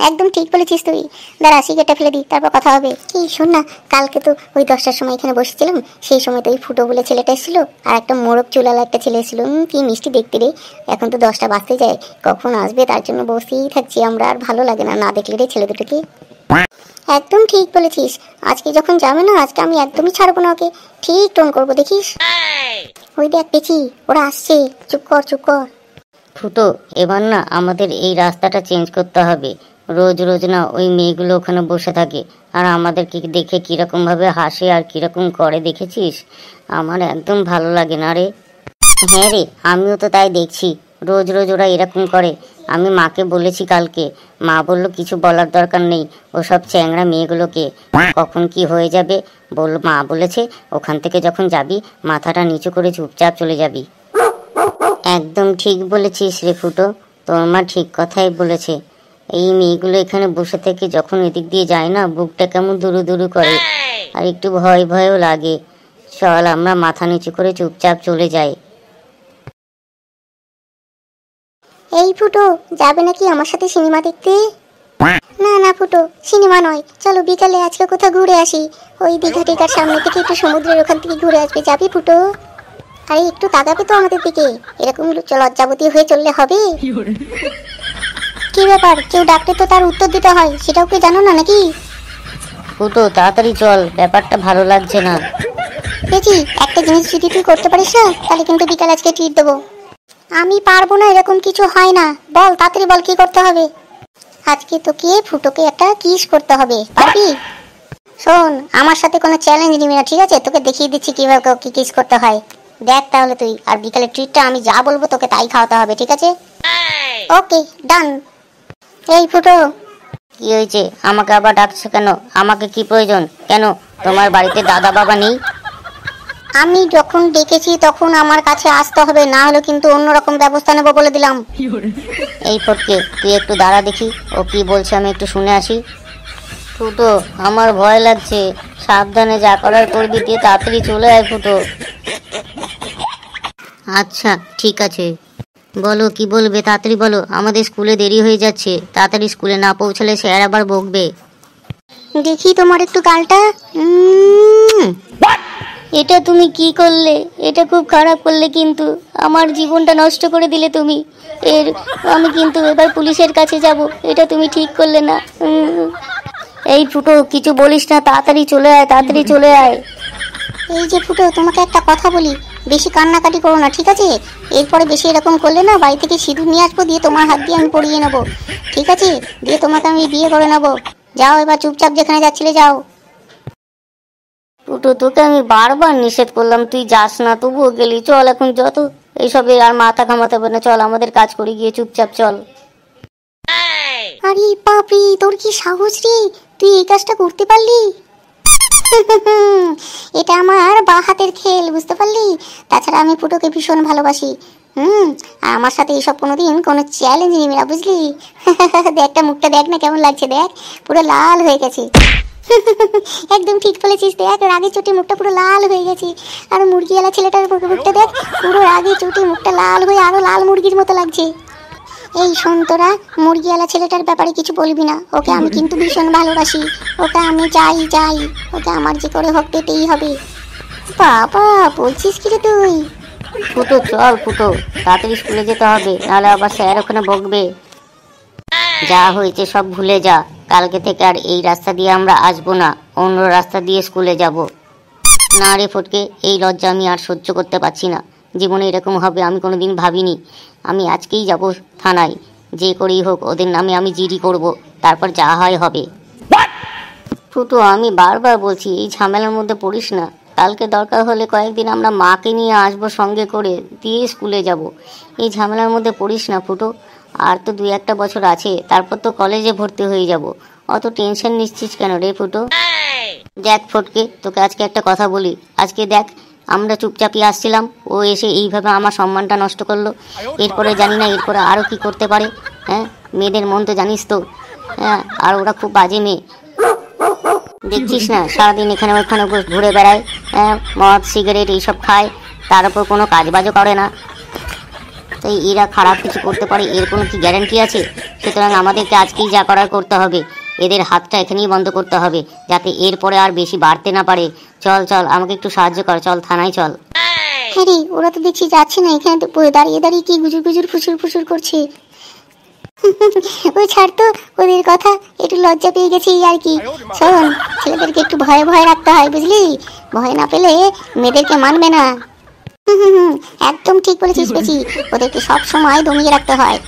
একদম ঠিক বলেছিস তুই। দাঁড়া সিগারেটটা ফেলে দিই, তারপর কথা হবে। কি শোন না, কালকে তো ওই 10টার সময় এখানে বসেছিলাম, সেই সময় তো ওই ফুটো বলে ছেলেটা এসেছিল, আর একটা মোরগ চুলালা একটা ছেলে এসেছিল। কি মিষ্টি দেখতে রে। এখন তো 10টা বাজতে যায়, কখন আসবে তার জন্য বসেই থাকছি আমরা, আর ভালো লাগে না না দেখলে রে ছেলে দুটোকে। একদম ঠিক বলেছিস, আজকে যখন যাবে না, আজকে আমি একদমই ছাড়বো না ওকে, ঠিক টোন করবো দেখিস। ওই দেখ পেছি, ওরা আসছে, চুপ কর চুপ কর। ফুটো, এবার না আমাদের এই রাস্তাটা চেঞ্জ করতে হবে। রোজ রোজ না ওই মেয়েগুলো ওখানে বসে থাকে, আর আমাদেরকে দেখে কিরকম ভাবে হাসে আর কিরকম করে দেখেছিস, আমার একদম ভালো লাগে না রে। হ্যাঁ রে, আমিও তো তাই দেখছি, রোজ রোজ ওরা এরকম করে। আমি মাকে বলেছি কালকে, মা বললো কিছু বলার দরকার নেই, ওসব চ্যাংড়া মেয়েগুলোকে কখন কি হয়ে যাবে। মা বলেছে ওখান থেকে যখন যাবি মাথাটা নিচু করে চুপচাপ চলে যাবি। একদম ঠিক বলেছিস রে ফুটো, তোর মা ঠিক কথাই বলেছে। এই মেয়েগুলো এখানে বসে থেকে যখন এদিক দিয়ে যায় না, বুকটা কেমন দুরু দুরু করে, আর একটু ভয় ভয়ও লাগে। চল আমরা মাথা নিচু করে চুপচাপ চলে যাই। এই ফুটো, যাবে নাকি আমার সাথে সিনেমা দেখতে? না না ফুটো, সিনেমা নয়, চলো বিকালে আজকে কোথাও ঘুরে আসি। ওই দীঘা টিকার সামনে থেকে একটু সমুদ্রের ওখান থেকে ঘুরে আসবে, যাবি ফুটো? আরে একটু তাকাবে তো আমাদের দিকে, এরকম লজ্জাবতী হয়ে চললে হবে? কি ব্যাপার, কেউ ডাকলে তো তার উত্তর দিতে হয়, সেটাও কি জানো না নাকি? ফুটো তাড়াতাড়ি চল, ব্যাপারটা ভালো লাগছে না। দেখি একটা জিনিস যদি তুই করতে পারিস না, তাহলে কিন্তু বিকাল আজকে ট্রিট দেবো। আমি পারবো না, এরকম কিছু হয় না। বল তাড়াতাড়ি বল, কি করতে হবে? আজকে তোকে ফুটোকে একটা কিস করতে হবে, পারবি? শোন, আমার সাথে কোনো চ্যালেঞ্জ নিবি না, ঠিক আছে? তোকে দেখিয়ে দিচ্ছি কিভাবে ওকে কিস করতে হয়, দেখ তাহলে তুই। আর বিকালে ট্রিটটা আমি যা বলবো তোকে তাই খাওয়াতে হবে, ঠিক আছে? ওকে ডান। এই ফুটো, কি হয়েছে? আমাকে আবার ডাকছো কেন? আমাকে কি প্রয়োজন? কেন তোমার বাড়িতে দাদা বাবা নেই? আমি যখন ডেকেছি তখন আমার কাছে আসতে হবে, না হলে কিন্তু অন্যরকম ব্যবস্থা নেবো বলে দিলাম। এই ফটকে, তুই একটু দাঁড়া দেখি ও কি বলছে, আমি একটু শুনে আসি। ফুটো, আমার ভয় লাগছে, সাবধানে যা করার করবি, দিয়ে তাড়াতাড়ি চলে আয় ফুটো। আচ্ছা ঠিক আছে, বলো কি বলবে, তাড়াতাড়ি বলো, আমাদের স্কুলে দেরি হয়ে যাচ্ছে, তাড়াতাড়ি স্কুলে না পৌঁছালে স্যার আবার বকবে। দেখি তোমার একটু গালটা। এটা তুমি কি করলে? এটা খুব খারাপ করলে, কিন্তু আমার জীবনটা নষ্ট করে দিলে তুমি। আমি কিন্তু এবার পুলিশের কাছে যাব, এটা তুমি ঠিক করলে না। এই ফুটো, কিছু বলিস না, তাড়াতাড়ি চলে আয়, তাড়াতাড়ি চলে আয়। এই যে ফুটো, তোমাকে একটা কথা বলি, বেশি কান্নাকাটি করো না, ঠিক আছে? এরপরে বেশি এরকম করলে না, বাড়ি থেকে সিঁদুর নিয়ে আসবো, দিয়ে তোমার হাত দিয়ে আমি পরিয়ে নেবো, ঠিক আছে? দিয়ে তোমাকে আমি বিয়ে করে নেবো। যাও এবার চুপচাপ যেখানে যাচ্ছিলে যাও। ফুটো, তোকে আমি বারবার নিষেধ করলাম, তুই যাস না, তবুও গেলি। চল এখন, যত এইসবে আর মাথা ঘামাতে হবে না, চল আমাদের কাজ করে গিয়ে চুপচাপ চল। আরে বাপরে, তোর কি সাহস রে, তুই এই কাজটা করতে পারলি? এটা আমার বা হাতের খেল, বুঝতে পারলি? তাছাড়া আমি ফুটোকে ভীষণ ভালোবাসি। আর আমার সাথে এইসব কোনোদিন কোনো চ্যালেঞ্জ নিবি না, বুঝলি? দেখ মুখটা, দেখ না কেমন লাগছে, দেখ পুরো লাল হয়ে গেছে। একদম ঠিক বলেছিস, দেখ রাগে চোটে মুখটা পুরো লাল হয়ে গেছে। আর মুরগিওয়ালা ছেলেটার মুখটা দেখ, পুরো রাগে চোটে মুখটা লাল হয়ে আরো লাল মুরগির মতো লাগছে। এই শোন তোরা, মুরগিওয়ালা ছেলেটার ব্যাপারে কিছু বলবি না, ওকে আমি কিন্তু ভীষণ ভালোবাসি, ওকে আমি চাই, ওকে আমার যে করে হোক পেতেই হবে। বাবা, বলছিস কি রে তুই? ফুটো চল ফুটো, তাড়াতাড়ি স্কুলে যেতে হবে, নাহলে আবার স্যার ওখানে বকবে। যা হয়েছে সব ভুলে যা, কালকে থেকে আর এই রাস্তা দিয়ে আমরা আসবো না, অন্য রাস্তা দিয়ে স্কুলে যাব। না রে ফটকে, এই লজ্জা আমি আর সহ্য করতে পারছি না, জীবনে এরকম হবে আমি কোনোদিন ভাবিনি। আমি আজকেই যাব থানায়, যে করেই হোক ওদের নামে আমি জিডি করব, তারপর যা হয় হবে। ফুটো, আমি বারবার বলছি এই ঝামেলার মধ্যে পড়িস না, কালকে দরকার হলে কয়েকদিন আমরা মাকে নিয়ে আসবো সঙ্গে করে, দিয়ে স্কুলে যাব। এই ঝামেলার মধ্যে পড়িস না ফুটো, আর তো 2-1 বছর আছে, তারপর তো কলেজে ভর্তি হয়ে যাব, অত টেনশন নিচ্ছিস কেন রে ফুটো? দেখ ফটকে, তোকে আজকে একটা কথা বলি, আজকে দেখ আমরা চুপচাপই আসছিলাম, ও এসে এইভাবে আমার সম্মানটা নষ্ট করলো, এরপরে জানি না এরপরে আরও কি করতে পারে। হ্যাঁ, মেয়েদের মন তো জানিস তো, হ্যাঁ, আর ওরা খুব বাজে মেয়ে, দেখছিস না সারাদিন এখানে ওখানে ঘুরে বেড়ায়, মদ সিগারেট এইসব খায়, তার উপর কোনো কাজ বাজও করে না। তো তো এরা খারাপ কিছু করতে পারে এর কোনো কি গ্যারান্টি আছে? সুতরাং আমাদেরকে আজকেই যা করার করতে হবে, এদের হাতটা এখানেই বন্ধ করতে হবে যাতে এরপরে আর বেশি বাড়তে না পারে। চল চল, আমাকে একটু সাহায্য কর, চল থানায় চল। হ্যাঁ রে, ওরা তো দেখছি যাচ্ছে না, এখানে তো দাঁড়িয়ে দাঁড়িয়ে কি গুজুর গুজুর ফুসুর ফুসুর করছে। ওই ছাড় তো, ওদের কথা, একটু লজ্জা পেয়ে গেছি আর কি। শোন, ছেলেদেরকে একটু ভয়ে ভয়ে রাখতে হয় বুঝলি, ভয় না পেলে মেয়েদেরকে মানবে না। একদম ঠিক বলেছিস পেছি, ওদেরকে সব সময় দমিয়ে রাখতে হয়।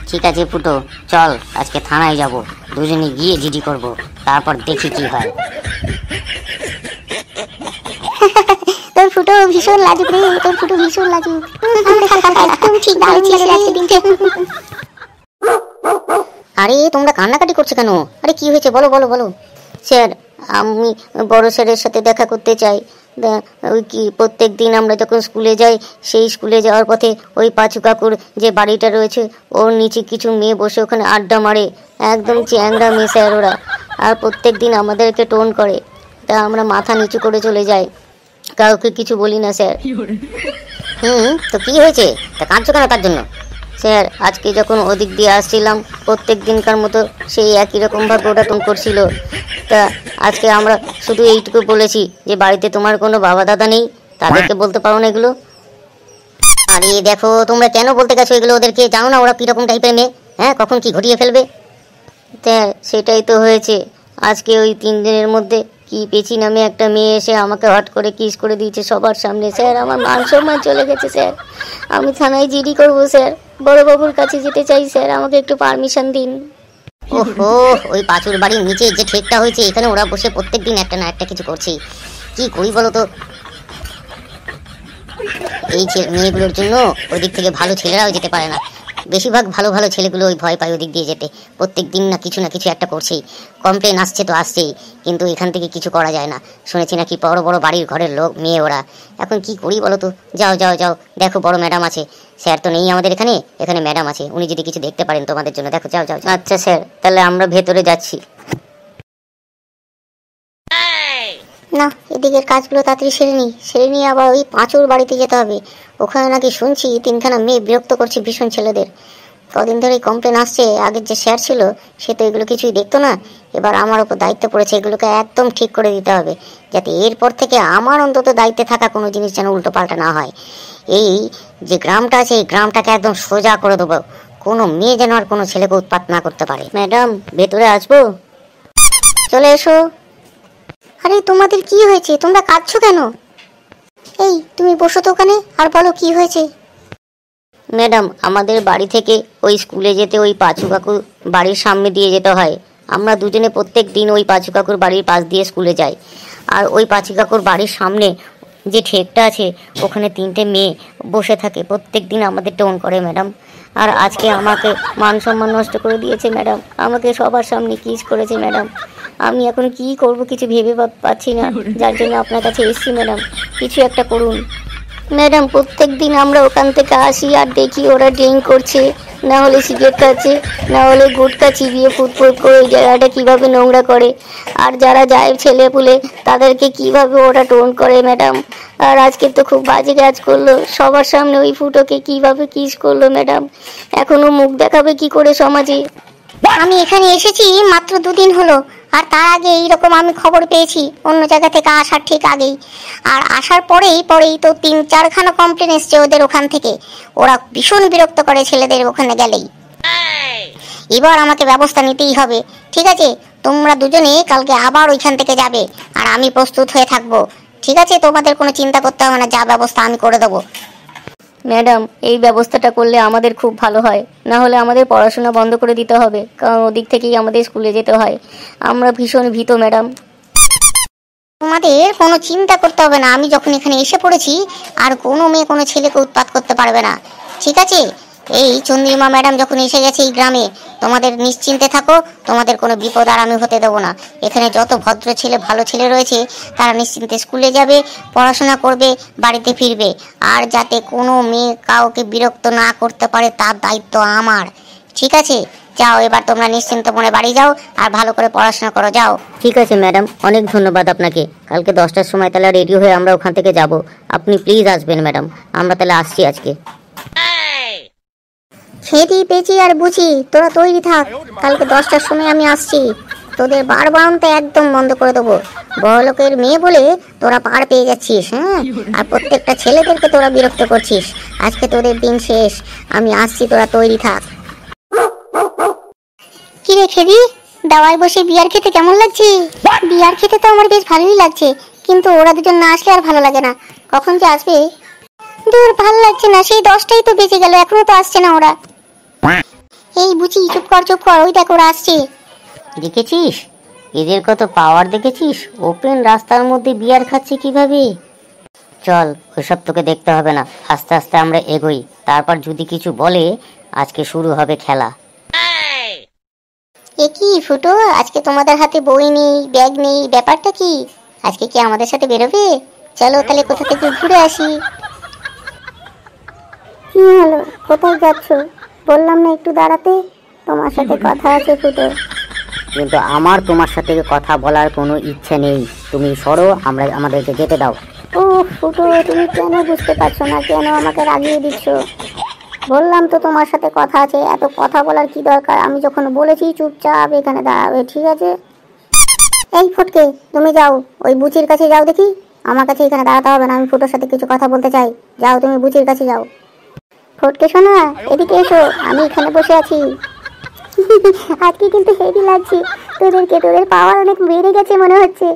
ঠিক আছে ফুটো, চল আজকে থানায় যাব, দুজনে গিয়ে জিডি করব, তারপর দেখি কি হয়। তোর ফুটো ভীষণ লাজুক রে, তোর ফুটো ভীষণ লাজুক। একদম ঠিক বলেছিস রে আজকে দিনটা। আরে তোমরা কান্নাকাটি করছো কেন? আরে কি হয়েছে বলো বলো বলো। স্যার, আমি বড় স্যারের সাথে দেখা করতে চাই। ওই কি প্রত্যেক দিন আমরা যখন স্কুলে যাই, সেই স্কুলে যাওয়ার পথে ওই পাঁচু কাকুর যে বাড়িটা রয়েছে ওর নিচে কিছু মেয়ে বসে ওখানে আড্ডা মারে, একদম চ্যাংড়া মেয়ে স্যার ওরা, আর প্রত্যেক দিন আমাদেরকে টোন করে। তা আমরা মাথা নিচু করে চলে যাই, কাউকে কিছু বলি না স্যার। তো কি হয়েছে? তা কাঁদছো কেন তার জন্য? স্যার, আজকে যখন ওদিক দিয়ে আসছিলাম প্রত্যেক দিনকার মতো সেই একই রকমভাবে ওটা টোন করছিল। তা আজকে আমরা শুধু এইটুকু বলেছি যে বাড়িতে তোমার কোনো বাবা দাদা নেই, তাদেরকে বলতে পারো না এগুলো? আরে দেখো, তোমরা কেন বলতে গেছো এগুলো ওদেরকে? জানো না ওরা কীরকম টাইপের মেয়ে, হ্যাঁ কখন কি ঘটিয়ে ফেলবে। স্যার, সেটাই তো হয়েছে। আজকে ওই 3 দিনের মধ্যে কি পেছি নামে একটা মেয়ে এসে আমাকে হট করে কিস করে দিয়েছে সবার সামনে। স্যার, আমার মান সম্মান চলে গেছে স্যার, আমি থানায় জিডি করবো স্যার, বড়বাবুর কাছে যেতে চাই স্যার, আমাকে একটু পারমিশন দিন। ওহো, ওই পাঁচুর বাড়ির নিচে যে ঠেকটা হয়েছে এখানে ওরা বসে প্রত্যেক দিন একটা না একটা কিছু করছে, কি করি বলো তো। এই মেয়েগুলোর জন্য ওই দিক থেকে ভালো ছেলেরাও যেতে পারে না, বেশিরভাগ ভালো ভালো ছেলেগুলো ওই ভয় পায় ওদিক দিয়ে যেতে। প্রত্যেক দিন না কিছু একটা করছেই, কমপ্লেন আসছে তো আসছেই, কিন্তু এখান থেকে কিছু করা যায় না। শুনেছি নাকি বড় বড় বাড়ির ঘরের লোক মেয়ে ওরা। এখন কি করি বলো তো। যাও যাও যাও, দেখো বড় ম্যাডাম আছে, স্যার তো নেই আমাদের এখানে, এখানে ম্যাডাম আছে, উনি যদি কিছু দেখতে পারেন তোমাদের জন্য, দেখো যাও যাও। আচ্ছা স্যার, তাহলে আমরা ভেতরে যাচ্ছি। না, এদিকের কাজগুলো তাড়াতাড়ি সেরে নিয়ে আবার ওই পাঁচুর বাড়িতে যেতে হবে। ওখানে নাকি শুনছি 3খানা মেয়ে বিরক্ত করছে ভীষণ ছেলেদের। কদিন ধরেই কমপ্লেন আসছে, আগের যে স্যার ছিল সে তো এগুলো কিছুই দেখতো না, এবার আমার ওপর দায়িত্ব পড়েছে এগুলোকে একদম ঠিক করে দিতে হবে, যাতে এরপর থেকে আমার অন্তত দায়িত্বে থাকা কোনো জিনিস যেন উল্টো পাল্টা না হয়। এই যে গ্রামটা আছে এই গ্রামটাকে একদম সোজা করে দেবো, কোনো মেয়ে যেন আর কোনো ছেলেকে উৎপাত না করতে পারে। ম্যাডাম, ভেতরে আসবো? চলে এসো। আরে তোমাদের কি হয়েছে, তোমরা কাঁদছো কেন? এই তুমি বসো তো ওখানে, আর বলো কি হয়েছে। ম্যাডাম, আমাদের বাড়ি থেকে ওই স্কুলে যেতে ওই পাঁচু কাকুর বাড়ির সামনে দিয়ে যেতে হয়। আমরা দুজনে প্রত্যেক দিন ওই পাঁচু কাকুর বাড়ির পাশ দিয়ে স্কুলে যাই, আর ওই পাঁচু কাকুর বাড়ির সামনে যে ঠেকটা আছে ওখানে 3টে মেয়ে বসে থাকে, প্রত্যেক দিন আমাদের টোন করে ম্যাডাম। আর আজকে আমাকে মান সম্মান নষ্ট করে দিয়েছে ম্যাডাম, আমাকে সবার সামনে কিস করেছে ম্যাডাম। আমি এখন কি করব কিছু ভেবে পাচ্ছি না, যার জন্য আপনার কাছে এসেছি ম্যাডাম, কিছু একটা করুন। ম্যাডাম, প্রত্যেক দিন আমরা ওখান থেকে আসি আর দেখি ওরা ড্রিঙ্ক করছে, না হলে সিগারেট খাচ্ছে, না হলে গুটকা চিবিয়ে ফুটফুট করে ওই জায়গাটা কীভাবে নোংরা করে, আর যারা যায় ছেলে পুলে তাদেরকে কিভাবে ওরা টোন করে ম্যাডাম। আর আজকে তো খুব বাজে কাজ করলো, সবার সামনে ওই ফুটোকে কিভাবে কিস করলো ম্যাডাম। এখনো মুখ দেখাবে কি করে সমাজে? আমি এখানে এসেছি মাত্র 2 দিন হলো, আর তার আগে এইরকম আমি খবর পেয়েছি অন্য জায়গা থেকে আসার ঠিক আগেই। আর আসার পরেই তো 3-4খানা কমপ্লেন এসছে ওদের ওখান থেকে। ওরা ভীষণ বিরক্ত করে ছেলেদের ওখানে গেলেই। এবার আমাকে ব্যবস্থা নিতেই হবে। ঠিক আছে, তোমরা দুজনে কালকে আবার ওইখান থেকে যাবে, আর আমি প্রস্তুত হয়ে থাকবো। ঠিক আছে, তোমাদের কোনো চিন্তা করতে হবে না, যা ব্যবস্থা আমি করে দেবো। ম্যাডাম, এই ব্যবস্থাটা করলে আমাদের খুব ভালো হয়, না হলে আমাদের পড়াশোনা বন্ধ করে দিতে হবে, কারণ ওদিক থেকেই আমাদের স্কুলে যেতে হয়। আমরা ভীষণ ভীত ম্যাডাম। তোমাদের কোনো চিন্তা করতে হবে না, আমি যখন এখানে এসে পড়েছি আর কোনো মেয়ে কোনো ছেলেকে উৎপাত করতে পারবে না। ঠিক আছে, এই চন্দ্রিমা ম্যাডাম যখন এসে গেছে এই গ্রামে, তোমাদের নিশ্চিন্তে থাকো, তোমাদের কোনো বিপদ আর আমি হতে দেবো না। এখানে যত ভদ্র ছেলে ভালো ছেলে রয়েছে তারা নিশ্চিন্তে স্কুলে যাবে, পড়াশোনা করবে, বাড়িতে ফিরবে, আর যাতে কোনো মেয়ে কাউকে বিরক্ত না করতে পারে তার দায়িত্ব আমার। ঠিক আছে, যাও এবার তোমরা নিশ্চিন্ত মনে বাড়ি যাও, আর ভালো করে পড়াশোনা করো, যাও। ঠিক আছে ম্যাডাম, অনেক ধন্যবাদ আপনাকে। কালকে 10টার সময় তাহলে রেডি হয়ে আমরা ওখান থেকে যাব, আপনি প্লিজ আসবেন ম্যাডাম। আমরা তাহলে আসছি আজকে। খেদি পেঁচি আর বুঝি তোরা তৈরি থাক, কালকে 10টার সময় আমি আসছি। তোদের বার বাউনটা একদম বন্ধ করে দেবো। বড়লোকের মেয়ে বলে তোরা পার পেয়ে যাচ্ছিস, হ্যাঁ, আর প্রত্যেকটা ছেলেদেরকে তোরা বিরক্ত করছিস। আজকে তোদের দিন শেষ, আমি আসছি, তোরা তৈরি থাক। কি রে খেদি, দাওয়ায় বসে বিয়ার খেতে কেমন লাগছে? বিয়ার খেতে তো আমার বেশ ভালোই লাগছে, কিন্তু ওরা দুজন না আসলে আর ভালো লাগে না। কখন যে আসবে? দূর, ভালো লাগছে না, সেই 10টাই তো বেজে গেল, এখনো তো আসছে না ওরা। এই বুঝি, চুপ কর চুপ কর, ওই দেখ ওরা আসছে। দেখেছিস এদের কত পাওয়ার, দেখেছিস ওপেন রাস্তার মধ্যে বিয়ার খাচ্ছে কিভাবে। চল, ওইসব তোকে দেখতে হবে না, আস্তে আস্তে আমরা এগোই, তারপর যদি কিছু বলে আজকে শুরু হবে খেলা। এ কি ফুটো, আজকে তোমাদের হাতে বই নেই, ব্যাগ নেই, ব্যাপারটা কি? আজকে কি আমাদের সাথে বেরোবে? চলো তাহলে কোথা থেকে ঘুরে আসি। কি হলো, কোথায় যাচ্ছ? বললাম না একটু দাঁড়াতে, তোমার সাথে কথা আছে ফুটো। কিন্তু আমার তোমার সাথে কথা বলার কোনো ইচ্ছে নেই, তুমি সরো, আমাদেরকে যেতে দাও। ও ফুটো, তুমি কেন বুঝতে পারছো না? কেন আমাকে রাগিয়ে দিচ্ছ? বললাম তো তোমার সাথে কথা আছে, এত কথা বলার কি দরকার? আমি যখন বলেছি চুপচাপ এখানে দাঁড়াবে, ঠিক আছে? এই ফটকে, তুমি যাও ওই বুচির কাছে যাও দেখি। আমার কাছে এখানে দাঁড়াতে হবে না, আমি ফুটোর সাথে কিছু কথা বলতে চাই। যাও তুমি বুচির কাছে যাও। ফটকে শোনা, এদিকে এসো, আমি এখানে বসে আছি। আজকে কিন্তু হেভি লাগছে তোদেরকে, তোদের পাওয়ার অনেক বেড়ে গেছে মনে হচ্ছে।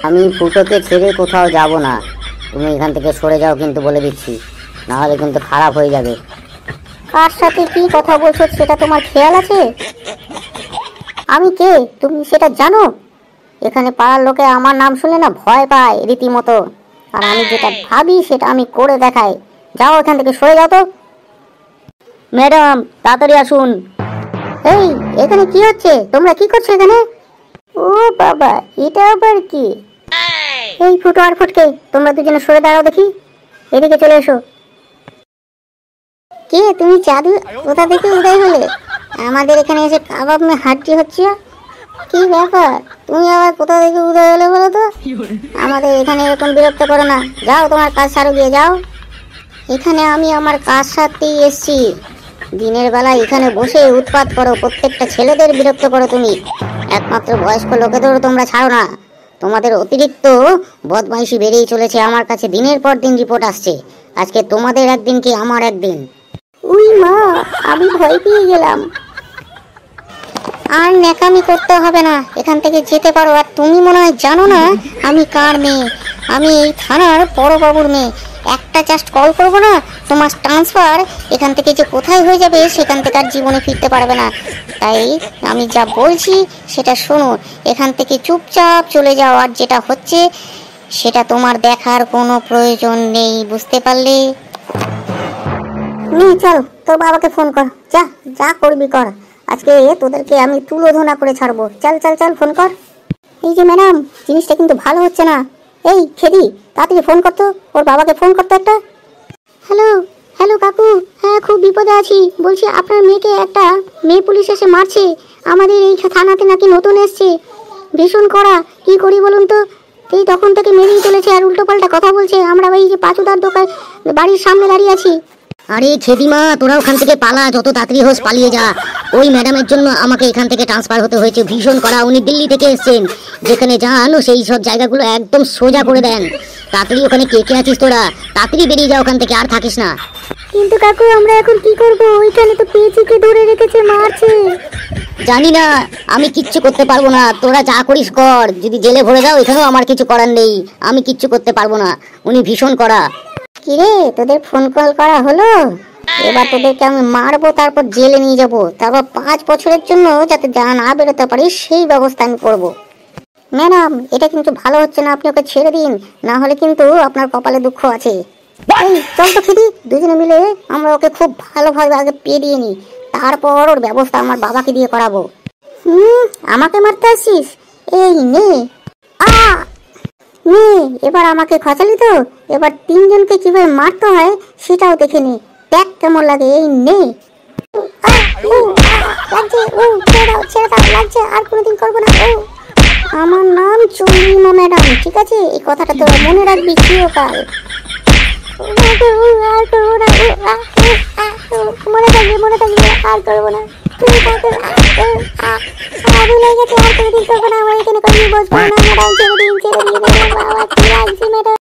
আমি ফুটোকে ছেড়ে কোথাও যাব না, তুমি এখান থেকে সরে যাও কিন্তু, বলে দিচ্ছি, না হলে কিন্তু খারাপ হয়ে যাবে। কার সাথে কি কথা বলছো সেটা তোমার খেয়াল আছে? আমি কে তুমি সেটা জানো? এখানে পাড়ার লোকে আমার নাম শুনলে না ভয় পায় রীতিমতো, আর আমি যেটা ভাবি সেটা আমি করে দেখাই। যাও এখান থেকে, সরে যাও তো। ম্যাডাম তাড়াতাড়ি আসুন। এই, এখানে কি হচ্ছে? তোমরা কি করছো এখানে? ও বাবা, এটা আবার কি? এই ফুটো আর ফুটকে, তোমরা দুজনে সরে দাঁড়াও দেখি, এদিকে চলে এসো। কে তুমি? জাদু কোথা থেকে উদয় হলে? আমাদের এখানে এসে কাবাব মে হাড্ডি হচ্ছে, কি ব্যাপার? তুমি আবার কোথা থেকে উদয় হলে বলো তো? আমাদের এখানে এরকম বিরক্ত করো না, যাও তোমার কাজ সারো, গিয়ে যাও। এখানে আমি আমার কাজ সারতেই এসছি। দিনের বেলা এখানে বসে উৎপাত করো, প্রত্যেকটা ছেলেদের বিরক্ত করো তুমি, একমাত্র বয়স্ক লোকেদেরও তোমরা ছাড়ো না। তোমাদের অতিরিক্ত বদমাইশি বেড়েই চলেছে, আমার কাছে দিনের পর দিন রিপোর্ট আসছে। আজকে তোমাদের একদিন কি আমার একদিন। উই মা, আমি ভয় পেয়ে গেলাম। আর ন্যাকামি করতে হবে না, এখান থেকে যেতে পারো। আর তুমি মনে হয় জানো না আমি কার মেয়ে? আমি এই থানার বড়বাবুর মেয়ে। একটা জাস্ট কল করবো না, তোমার ট্রান্সফার এখান থেকে যে কোথায় হয়ে যাবে, সেখান থেকে আর জীবনে ফিরতে পারবে না। তাই আমি যা বলছি সেটা শোনো, এখান থেকে চুপচাপ চলে যাও, আর যেটা হচ্ছে সেটা তোমার দেখার কোনো প্রয়োজন নেই, বুঝতে পারলে? চল, তোর বাবাকে ফোন কর, যা যা করবি কর, আজকে তোদেরকে আমি তুলোধনা করে ছাড়বো। চল চল চল, ফোন কর। এই যে ম্যাডাম, জিনিসটা কিন্তু ভালো হচ্ছে না। এই খেদি, তাড়াতাড়ি ফোন করতো, ওর বাবাকে ফোন করতো একটা। হ্যালো হ্যালো কাকু, হ্যাঁ খুব বিপদে আছি। বলছি আপনার মেয়েকে একটা মেয়ে পুলিশ এসে মারছে, আমাদের এই থানাতে নাকি নতুন এসছে, ভীষণ কড়া। কি করি বলুন তো? এই তখন থেকে মেরেই চলেছে আর উল্টো পাল্টা কথা বলছে। আমরা ওই যে পাঁচুদার দোকান বাড়ির সামনে দাঁড়িয়ে আছি। আরে খেদিমা, তোরা ওখান থেকে পালা, যত তাড়াতাড়ি হোস পালিয়ে যা। ওই ম্যাডামের জন্য আমাকে এখান থেকে ট্রান্সফার হতে হয়েছে, ভীষণ করা। উনি দিল্লি থেকে এসেছেন, যেখানে যান সেই সব জায়গাগুলো একদম সোজা করে দেন। তাড়াতাড়ি ওখানে কে কে আছিস তোরা, তাড়াতাড়ি বেরিয়ে যা ওখান থেকে, আর থাকিস না। কিন্তু কাকু, আমরা এখন কি করব? ওইখানে তো পেঁচিকে ধরে রেখেছে, মারছে। জানি না, আমি কিচ্ছু করতে পারবো না, তোরা যা করিস কর। যদি জেলে ভরে দাও, এখানেও আমার কিছু করার নেই, আমি কিচ্ছু করতে পারবো না। উনি ভীষণ করা। কিরে, তোদের ফোন কল করা হলো? এবার তোদেরকে আমি মারবো, তারপর জেলে নিয়ে যাব, তারপর 5 বছরের জন্য যাতে না বেরোতে পারি সেই ব্যবস্থা আমি করবো। ম্যাডাম, এটা কিন্তু ভালো হচ্ছে না, আপনি ওকে ছেড়ে দিন, না হলে কিন্তু আপনার কপালে দুঃখ আছে। এই চল তো খেদি, দুজনে মিলে আমরা ওকে খুব ভালোভাবে আগে পেয়ে দিয়ে নিই, তারপর ওর ব্যবস্থা আমার বাবাকে দিয়ে করাবো। আমাকে মারতে আসছিস? এই নে, নে, এবার আমাকে খচালি তো, এবার 3 জনকে কিভাবে মারতে হয় সেটাও দেখে নে, দেখ কেমন লাগে। এই নে। লাগছে, ছেড়ে দাও, লাগছে, আর কোনোদিন করবো না। আমার নাম চন্দ্রিমা ম্যাডাম, ঠিক আছে? এই কথাটা তোরা মনে রাখবি চিরকাল। মনে থাকবে, মনে মনে থাকবে, আর করবো না। তুই তাকে ভুলে গেছি, আর কোনোদিন তখন আমার এখানে কোনো বসবো না ম্যাডাম, ছেড়ে দিন, ছেড়ে দিয়ে দেবেন। বাবা কি লাগছে ম্যাডাম।